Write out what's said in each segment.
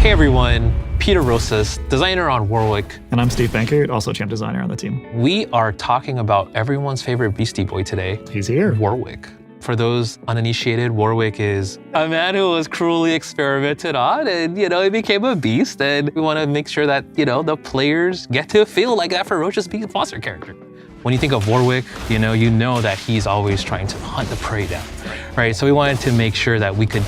Hey everyone, Peter Rosas, designer on Warwick. And I'm Steve Bankert, also champ designer on the team. We are talking about everyone's favorite Beastie Boy today. He's here. Warwick. For those uninitiated, Warwick is a man who was cruelly experimented on and, he became a beast. And we want to make sure that, the players get to feel like that ferocious beast monster character. When you think of Warwick, you know that he's always trying to hunt the prey down, right? So we wanted to make sure that we could,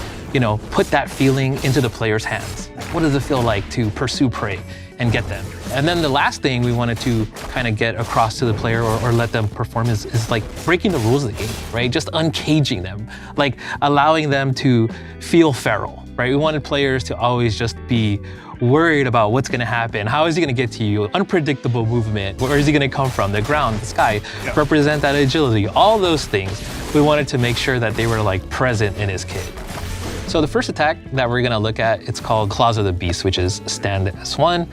put that feeling into the player's hands. What does it feel like to pursue prey and get them? And then the last thing we wanted to kind of get across to the player or let them perform is like breaking the rules of the game, right? Just uncaging them, like allowing them to feel feral, right? We wanted players to always just be worried about what's gonna happen. How is he gonna get to you? Unpredictable movement. Where is he gonna come from? The ground, the sky, represent that agility. All those things, we wanted to make sure that they were like present in his kit. So the first attack that we're gonna look at, it's called Claws of the Beast, which is stand S1.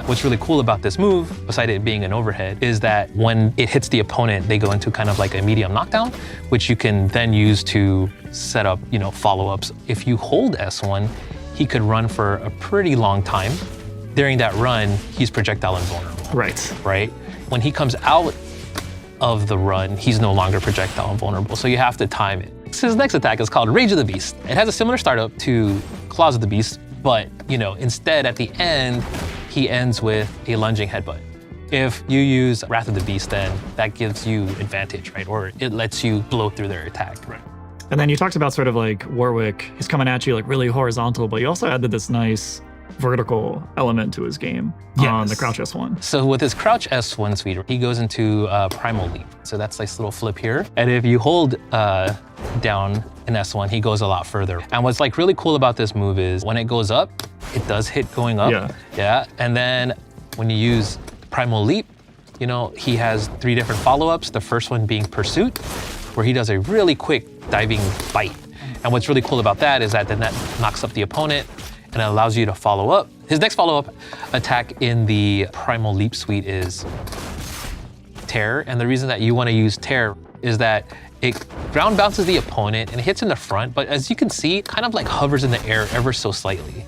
What's really cool about this move, besides it being an overhead, is that when it hits the opponent, they go into kind of like a medium knockdown, which you can then use to set up, follow-ups. If you hold S1, he could run for a pretty long time. During that run, he's projectile invulnerable. Right? When he comes out of the run, he's no longer projectile invulnerable, so you have to time it. His next attack is called Rage of the Beast. It has a similar startup to Claws of the Beast, but instead at the end, he ends with a lunging headbutt. If you use Wrath of the Beast, then that gives you advantage, right? Or it lets you blow through their attack. Right. And then you talked about sort of like Warwick, he's coming at you like really horizontal, but you also added this nice vertical element to his game on the Crouch S1. So with his Crouch S1 suite, he goes into Primal Leap. So that's this little flip here. And if you hold down in S1, he goes a lot further. And what's like really cool about this move is when it goes up, it does hit going up. Yeah. And then when you use Primal Leap, he has 3 different follow-ups. The first one being Pursuit, where he does a really quick diving bite. And what's really cool about that is that then that knocks up the opponent and it allows you to follow up. His next follow-up attack in the Primal Leap suite is Tear. And the reason that you want to use Tear is that it ground bounces the opponent and it hits in the front, but as you can see, it kind of like hovers in the air ever so slightly.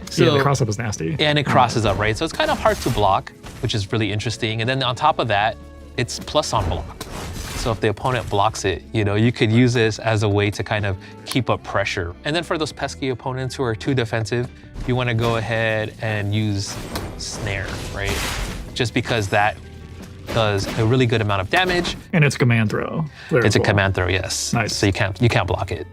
So, the cross-up is nasty. And it crosses up, right? So it's kind of hard to block, which is really interesting. And then on top of that, it's plus on block. So if the opponent blocks it, you could use this as a way to kind of keep up pressure. And then for those pesky opponents who are too defensive, you want to go ahead and use Snare, right? Just because that does a really good amount of damage. And it's a command throw. It's a command throw, yes. Nice. So you can't block it.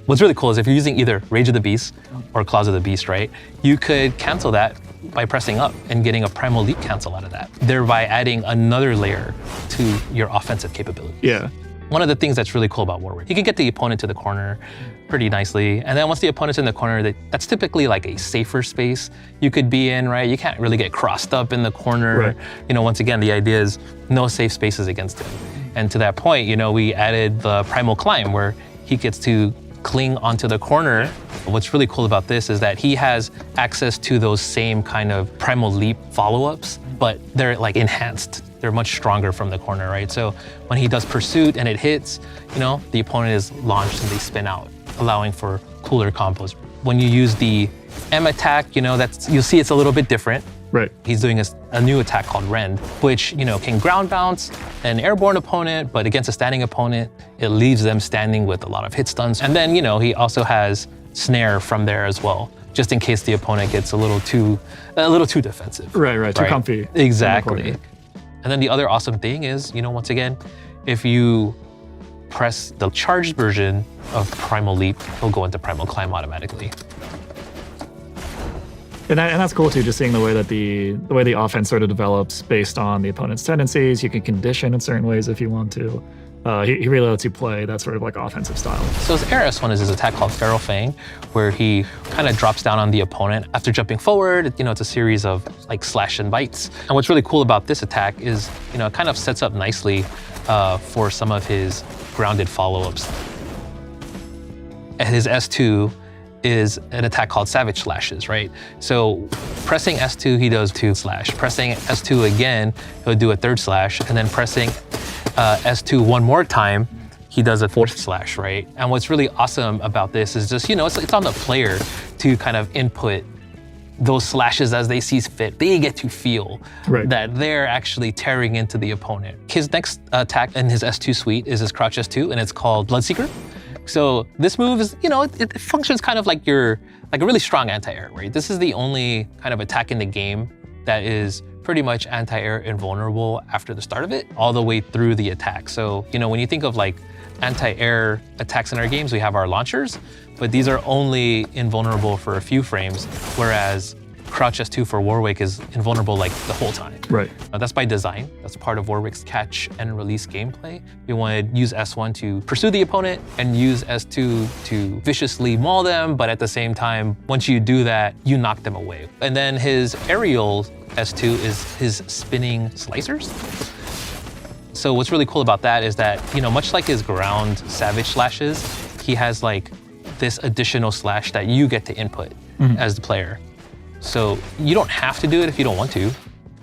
What's really cool is if you're using either Rage of the Beast or Claws of the Beast, right? You could cancel that by pressing up and getting a Primal Leap cancel out of that, thereby adding another layer to your offensive capability. Yeah. One of the things that's really cool about Warwick, you can get the opponent to the corner pretty nicely. And then once the opponent's in the corner, that's typically like a safer space you could be in, right? You can't really get crossed up in the corner. Right. Once again, the idea is no safe spaces against him. And to that point, we added the Primal Climb where he gets to cling onto the corner. What's really cool about this is that he has access to those same kind of Primal Leap follow-ups, but they're like enhanced. They're much stronger from the corner, right? So when he does Pursuit and it hits, the opponent is launched and they spin out, allowing for cooler combos. When you use the M attack, you'll see it's a little bit different. Right. He's doing a new attack called Rend, which can ground bounce an airborne opponent, but against a standing opponent, it leaves them standing with a lot of hit stuns. And then he also has Snare from there as well, just in case the opponent gets a little too defensive. Right. Too comfy. Exactly. And then the other awesome thing is, once again, if you press the charged version of Primal Leap, he'll go into Primal Climb automatically. And that's cool too, just seeing the way that the way the offense sort of develops based on the opponent's tendencies. You can condition in certain ways if you want to. He really lets you play that sort of like offensive style. So his Air S1 is his attack called Feral Fang, where he kind of drops down on the opponent. After jumping forward, it's a series of like slash and bites. And what's really cool about this attack is, it kind of sets up nicely for some of his grounded follow-ups. And his S2 is an attack called Savage Slashes, right? So pressing S2, he does 2 slash. Pressing S2 again, he'll do a 3rd slash, and then pressing S2 one more time, he does a 4th slash, right? And what's really awesome about this is just, it's on the player to kind of input those slashes as they see fit. They get to feel Right. that they're actually tearing into the opponent. His next attack in his S2 suite is his Crouch S2, and it's called Bloodseeker. So this move is, it functions kind of like a really strong anti-air, right? This is the only kind of attack in the game that is pretty much anti-air invulnerable after the start of it, all the way through the attack. So, when you think of like anti-air attacks in our games, we have our launchers, but these are only invulnerable for a few frames, whereas Crouch S2 for Warwick is invulnerable like the whole time. Right. That's by design. That's part of Warwick's catch and release gameplay. You want to use S1 to pursue the opponent and use S2 to viciously maul them, but at the same time, once you do that, you knock them away. And then his aerial S2 is his spinning slicers. So what's really cool about that is that, much like his ground savage slashes, he has like this additional slash that you get to input as the player. So you don't have to do it if you don't want to,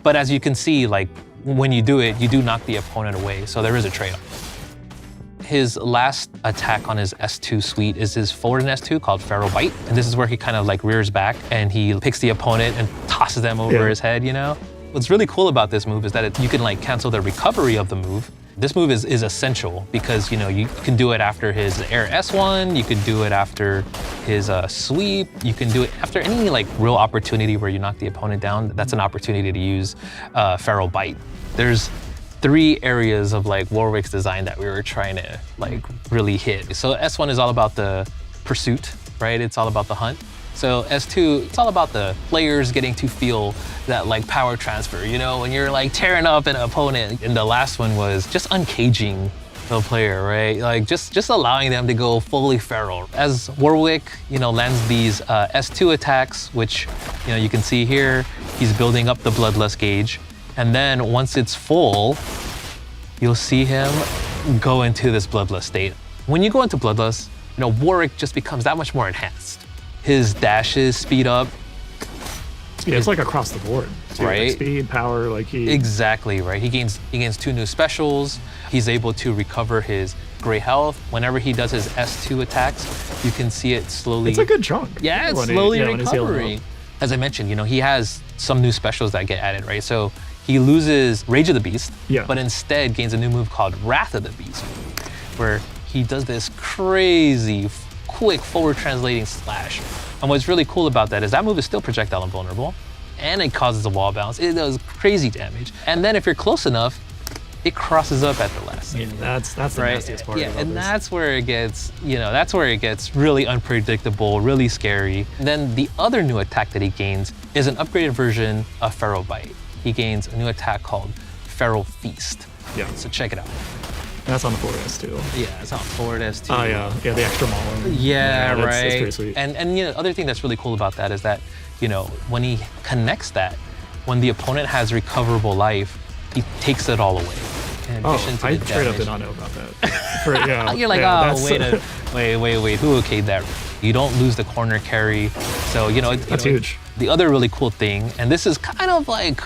but as you can see, like when you do it, you do knock the opponent away. So there is a trade-off. His last attack on his S2 suite is his forward S2 called Feral Bite. And this is where he kind of like rears back and he picks the opponent and tosses them over his head, What's really cool about this move is that you can like cancel the recovery of the move. This move is essential because you can do it after his air S1, you could do it after his sweep, you can do it after any like real opportunity where you knock the opponent down. That's an opportunity to use Feral Bite. There's 3 areas of like Warwick's design that we were trying to like really hit. So S1 is all about the pursuit, right? It's all about the hunt. So S2, it's all about the players getting to feel that like power transfer, when you're like tearing up an opponent. And the last one was just uncaging the player, right? Like just allowing them to go fully feral. As Warwick, lands these S2 attacks, which, you can see here, he's building up the Bloodlust gauge. And then once it's full, you'll see him go into this Bloodlust state. When you go into Bloodlust, Warwick just becomes that much more enhanced. His dashes speed up. Yeah, it's like across the board, too. Right? Like speed, power, like he... Exactly, right? He gains 2 new specials. He's able to recover his gray health. Whenever he does his S2 attacks, you can see it slowly... It's a good chunk. Yeah, it's slowly recovering. As I mentioned, he has some new specials that get added, right? So he loses Rage of the Beast, but instead gains a new move called Wrath of the Beast, where he does this crazy quick forward translating slash. And what's really cool about that is that move is still projectile invulnerable, and it causes a wall bounce. It does crazy damage. And then if you're close enough, it crosses up at the last second. Yeah, that's the nastiest part. Yeah, and that's where it gets, that's where it gets really unpredictable, really scary. And then the other new attack that he gains is an upgraded version of Feral Bite. He gains a new attack called Feral Feast. Yeah. So check it out. That's on the forward S2. Yeah, it's on forward S2. Oh yeah, the extra mauling. Yeah, right. That's pretty sweet. And other thing that's really cool about that is that, when he connects that, when the opponent has recoverable life, he takes it all away. In addition to I the straight up damage. did not know about that. You're like, wait, who okayed that? You don't lose the corner carry. So, that's huge. The other really cool thing, and this is kind of like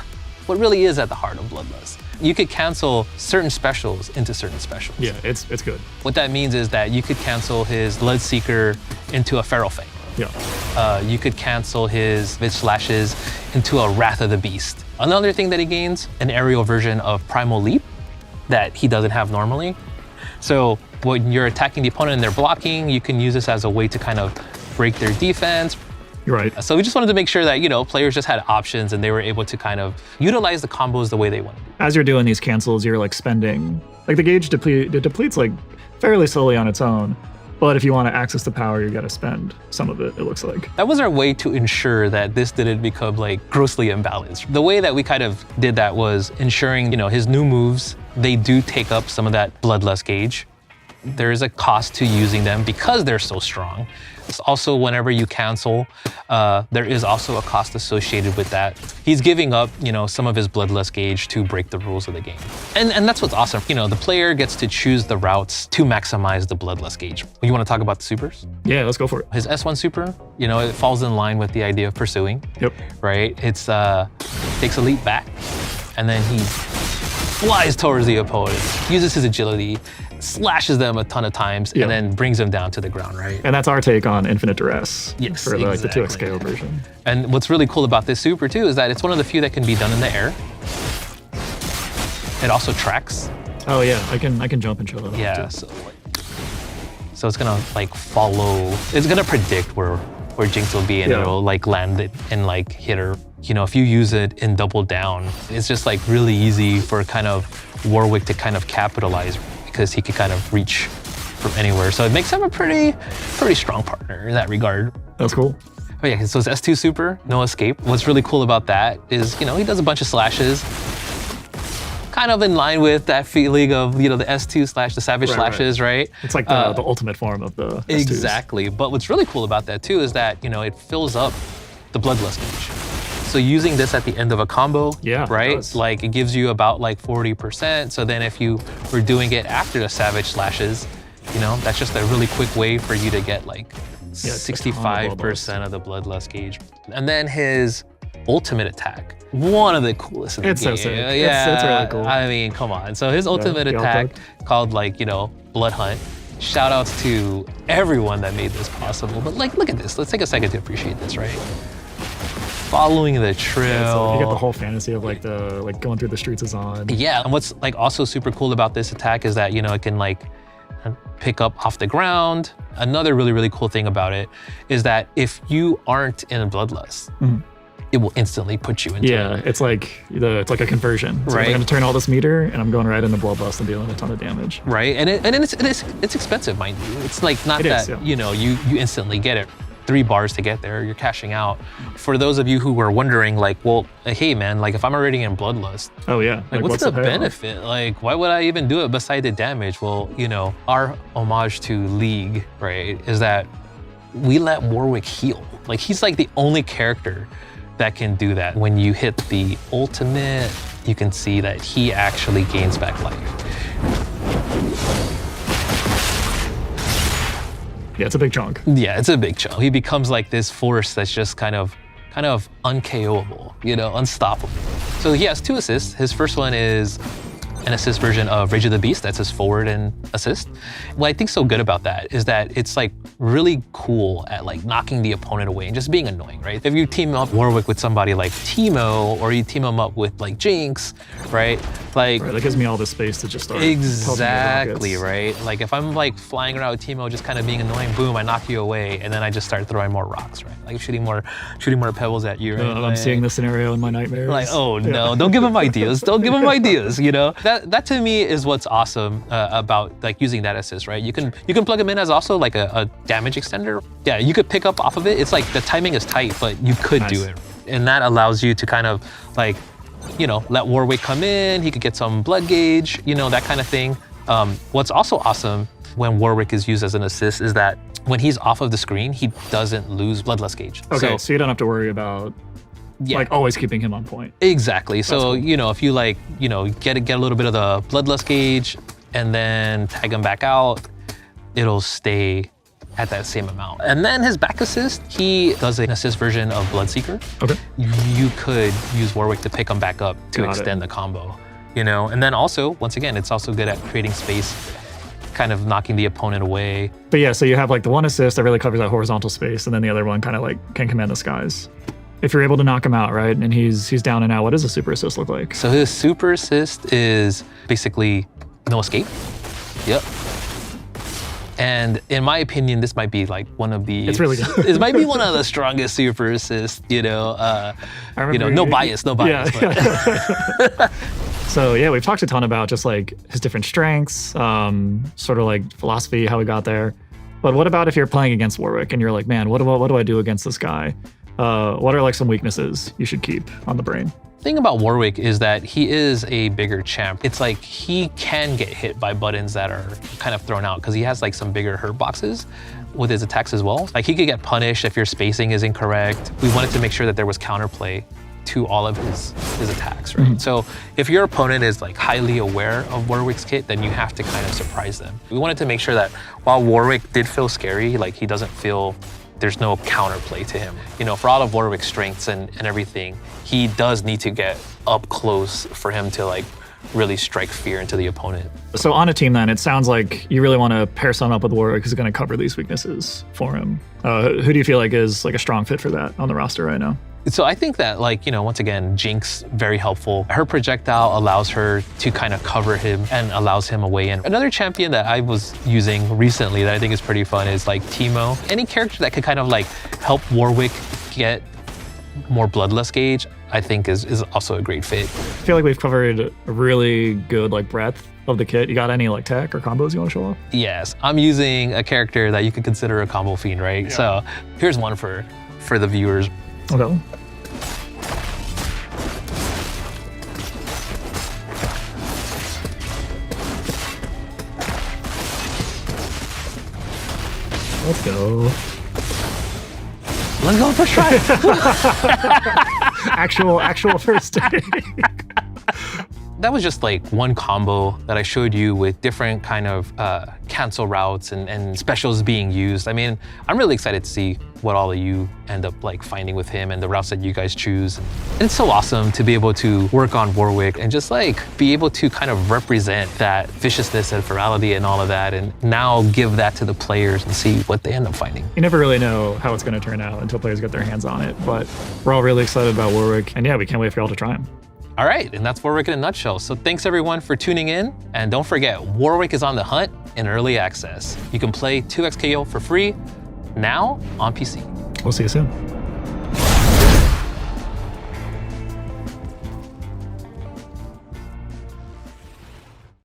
what really is at the heart of Bloodlust. You could cancel certain specials into certain specials. Yeah, it's good. What that means is that you could cancel his Bloodseeker into a Feral Fang. Yeah. You could cancel his Mid Slashes into a Wrath of the Beast. Another thing that he gains, an aerial version of Primal Leap that he doesn't have normally. So when you're attacking the opponent and they're blocking, you can use this as a way to kind of break their defense. You're right. So we just wanted to make sure that, players just had options and they were able to kind of utilize the combos the way they wanted. As you're doing these cancels, you're like spending, like the gauge depletes like fairly slowly on its own. But if you want to access the power, you got to spend some of it looks like. That was our way to ensure that this didn't become like grossly imbalanced. The way that we kind of did that was ensuring, his new moves, they do take up some of that Bloodlust gauge. There is a cost to using them because they're so strong. It's also, whenever you cancel, there is also a cost associated with that. He's giving up, some of his Bloodlust gauge to break the rules of the game. And that's what's awesome. The player gets to choose the routes to maximize the Bloodlust gauge. You want to talk about the supers? Yeah, let's go for it. His S1 super, it falls in line with the idea of pursuing. Yep. Right? It's takes a leap back, and then he flies towards the opponent, uses his agility, slashes them a ton of times, and then brings them down to the ground, right? And that's our take on Infinite Duress Yes, for like the exactly. 2xKO version. And what's really cool about this super too is that it's one of the few that can be done in the air. It also tracks. Oh yeah, I can jump and show that off, Yeah, too. so it's gonna like follow. It's gonna predict where Jinx will be, and it'll like land it and like hit her. You know, if you use it in double down, it's just like really easy for kind of Warwick to kind of capitalize because he could kind of reach from anywhere. So it makes him a pretty strong partner in that regard. That's cool. Oh yeah, so it's S2 super, no escape. What's really cool about that is, you know, he does a bunch of slashes, kind of in line with that feeling of, you know, the S2 / the savage slashes, right? It's like the ultimate form of the S2s. Exactly. But what's really cool about that too is that, you know, it fills up the bloodlust gauge. So using this at the end of a combo, right? Like it gives you about like 40%. So then if you were doing it after the savage slashes, you know, that's just a really quick way for you to get like 65% of the bloodlust gauge. And then his ultimate attack, one of the coolest in the game. So sick. Yeah, it's really cool. I mean, come on. So his ultimate attack called like, you know, Blood Hunt. Shout outs to everyone that made this possible. But like, look at this. Let's take a second to appreciate this, right? Following the trail. Yeah, so you get the whole fantasy of like going through the streets of Zaun. Yeah, and what's like also super cool about this attack is that, you know, it can like pick up off the ground. Another really cool thing about it is that if you aren't in Bloodlust, it will instantly put you into it. It's like a conversion. So right. I'm gonna turn all this meter and I'm going right into Bloodlust and dealing a ton of damage. Right, and it's expensive, mind you. It's like not you know, you instantly get it. 3 bars to get there, you're cashing out. For those of you who were wondering, like, well, hey man, like if I'm already in Bloodlust, like what's the benefit? Like, why would I even do it beside the damage? Well, you know, our homage to League, right, is that we let Warwick heal. Like he's like the only character that can do that. When you hit the ultimate, you can see that he actually gains back life. Yeah, it's a big chunk. Yeah, it's a big chunk. He becomes like this force that's just kind of unKOable, you know, unstoppable. So he has 2 assists. His first one is an assist version of Rage of the Beast. That's his forward and assist. What I think so good about that is that it's like really cool at like knocking the opponent away and just being annoying, right? If you team up Warwick with somebody like Teemo, or you team him up with like Jinx, right? Like that gives me all the space to just start. Exactly, right? Like if I'm like flying around with Teemo, just kind of being annoying, boom, I knock you away, and then I just start throwing more rocks, right? Like shooting more pebbles at you, right? I'm seeing this scenario in my nightmares. Like, oh no, don't give him ideas. Don't give him ideas, you know? That to me is what's awesome about like using that assist, right? You can plug him in as also like a damage extender. Yeah, you could pick up off of it. It's like the timing is tight, but you could do it. And that allows you to kind of like, you know, let Warwick come in, he could get some blood gauge, you know, that kind of thing. What's also awesome when Warwick is used as an assist is that when he's off of the screen, he doesn't lose bloodlust gauge. Okay, so you don't have to worry about like always keeping him on point. Exactly. So, cool. You know, if you like, you know, get a little bit of the bloodlust gauge and then tag him back out, it'll stay at that same amount. And then his back assist, he does an assist version of Bloodseeker. Okay. You could use Warwick to pick him back up to extend the combo, you know? And then also, once again, it's also good at creating space, kind of knocking the opponent away. But yeah, so you have like the one assist that really covers that horizontal space, and then the other one kind of like can command the skies. If you're able to knock him out, right, and he's down and out, what does a super assist look like? So his super assist is basically no escape. Yep. And in my opinion, this might be like one of the. It's really good. This might be one of the strongest super assists. You know, no bias. Yeah. So yeah, we've talked a ton about just like his different strengths, sort of like philosophy, how he got there. But what about if you're playing against Warwick and you're like, man, what do I do against this guy? What are like some weaknesses you should keep on the brain? The thing about Warwick is that he is a bigger champ. It's like he can get hit by buttons that are kind of thrown out because he has like some bigger hurt boxes with his attacks as well. Like he could get punished if your spacing is incorrect. We wanted to make sure that there was counterplay to all of his attacks, right? So if your opponent is like highly aware of Warwick's kit, then you have to kind of surprise them. We wanted to make sure that while Warwick did feel scary, like he doesn't feel there's no counterplay to him. You know, for all of Warwick's strengths and everything, he does need to get up close for him to like really strike fear into the opponent. So on a team then, it sounds like you really want to pair someone up with Warwick who's going to cover these weaknesses for him. Who do you feel like is like a strong fit for that on the roster right now? So I think that, like, you know, once again, Jinx, very helpful. Her projectile allows her to kind of cover him and allows him a way in. Another champion that I was using recently that I think is pretty fun is like Teemo. Any character that could kind of like help Warwick get more bloodlust gauge, I think is also a great fit. I feel like we've covered a really good like breadth of the kit. You got any like tech or combos you want to show off? Yes, I'm using a character that you could consider a combo fiend, right? Yeah. So here's one for the viewers. Okay. Let's go. Let's go first try. actual first take. That was just like one combo that I showed you with different kind of cancel routes and specials being used. I mean, I'm really excited to see what all of you end up like finding with him and the routes that you guys choose. And it's so awesome to be able to work on Warwick and just like be able to kind of represent that viciousness and virality and all of that, and now give that to the players and see what they end up finding. You never really know how it's going to turn out until players get their hands on it, but we're all really excited about Warwick, and yeah, we can't wait for y'all to try him. All right, and that's Warwick in a nutshell. So thanks everyone for tuning in. And don't forget, Warwick is on the hunt in early access. You can play 2x KO for free now on PC. We'll see you soon.